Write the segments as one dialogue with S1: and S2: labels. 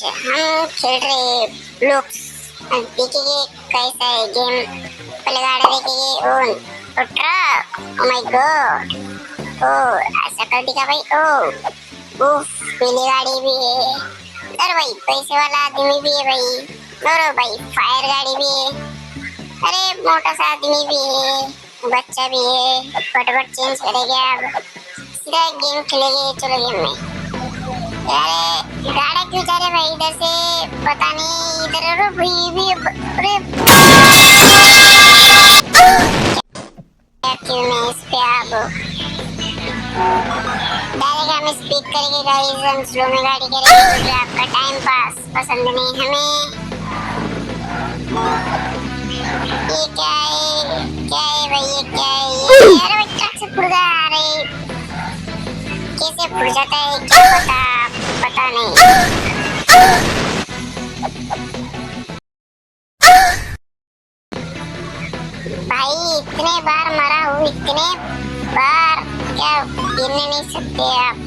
S1: हम खेल रहे ब्लॉक्स। देखेंगे कैसा है गेम। पहले गाड़ी देखेंगे ओन ओ ट्रक। ओ माय गॉड, ओ ऐसा कर दिखा भाई। ओ उफ, पीली गाड़ी भी है। अरे भाई पैसे वाला आदमी भी है भाई। और भाई फायर गाड़ी भी है। अरे मोटा सा आदमी भी है, बच्चा भी है। फटाफट चेंज करेंगे, अब सीधा गेम खेलेंगे। चलो गेम में। अरे गाड़ी क्यों जा रहे भाई इधर से, पता नहीं। इधर अरे भाई भी अरे क्यों मैं इस पे अब डायरेक्ट हम स्पीड करेंगे गाइस। हम स्लो में गाड़ी करेंगे क्योंकि आपका टाइम पास पसंद नहीं हमें। ये क्या है, क्या है भाई, ये क्या है ये? अरे भाई ट्रक से फुट गया। अरे कैसे फुट जाता है क्या पता, पता नहीं। भाई इतने बार मरा हूँ, इतने बार, क्या गिनने नहीं सकते आप।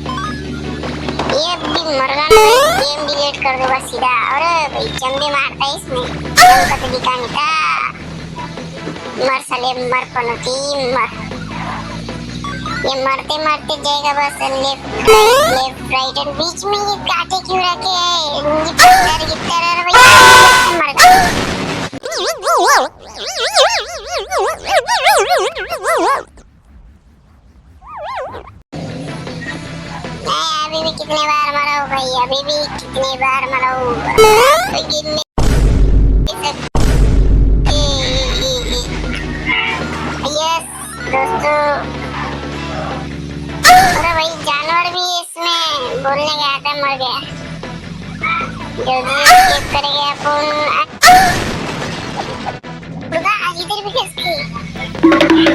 S1: ये भी मरना नहीं, गेम डिलीट कर दूंगा सीधा। अरे भाई जम भी मारता है इसमें, जम का तो दिखा नहीं था। मर साले मर पनौती मर। ये मरते मरते जाएगा बस। लेफ्ट राइट एंड बीच में ये कांटे क्यों रखे हैं? ये पत्थर की तरह भाई मर गया। अभी भी कितने बार मरा हूँ भाई, अभी भी कितने बार मरा हूँ। यस दोस्तों। अरे भाई जानवर भी इसमें बोलने गया था, मर गया। जल्दी स्किप करेंगे अपन। आज इधर भी किसकी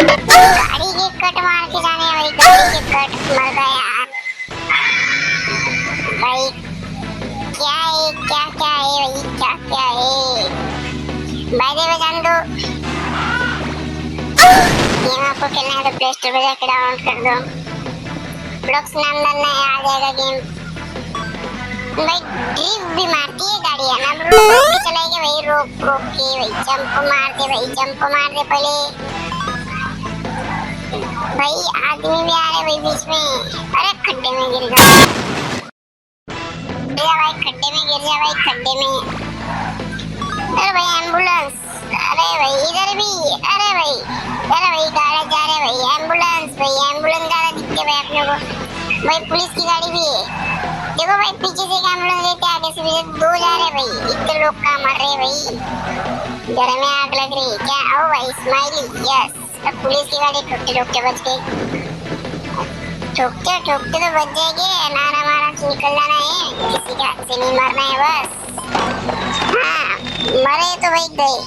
S1: गाड़ी की कट मार के जाने भाई, गाड़ी की कट मर गया यार। भाई क्या है, क्या क्या है भाई, क्या क्या है? बाय द वे जान दो, गेम आपको खेलना है तो प्ले स्टोर पे जाकर डाउनलोड कर दो। ब्लॉक्स नाम डालना है, आ जाएगा गेम। भाई ड्रिफ्ट भी मारती है गाड़ियाँ ना, रोक के चलाएंगे भाई, रोक रोक के भाई। जंप मार दे भाई, जंप मार दे पहले। भाई आदमी भी आ रहे भाई बीच में। अरे खड्डे में गिर जा भाई, खड्डे में गिर जा भाई, खड्डे में। अरे भाई एम्बुलेंस, अरे भाई इधर भी। अरे भाई, अरे भाई गाड़ी जा रहे भाई, एम्बुलेंस भाई, एम्बुलेंस गाड़ी दिखते भाई अपने को। भाई पुलिस की गाड़ी भी है, देखो भाई पीछे से एम्बुलेंस लेते, आगे से पीछे दो जा रहे भाई। इतने लोग कहाँ मर रहे भाई, घर में आग लग रही क्या? ओ भाई स्माइली, यस। अब पुलिस की गाड़ी ठोकते ठोकते बच गई। ठोकते ठोकते तो बच जाएंगे, नारा मारा से निकल जाना है, किसी का हाथ से नहीं मरना है बस। हाँ मरे तो भाई गए,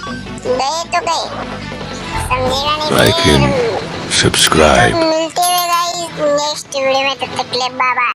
S1: गए तो गए, समझेगा नहीं फिर।
S2: सब्सक्राइब।
S1: मिलते हुए गाइस नेक्स्ट वीडियो में, तब तक के लिए बाय बाय।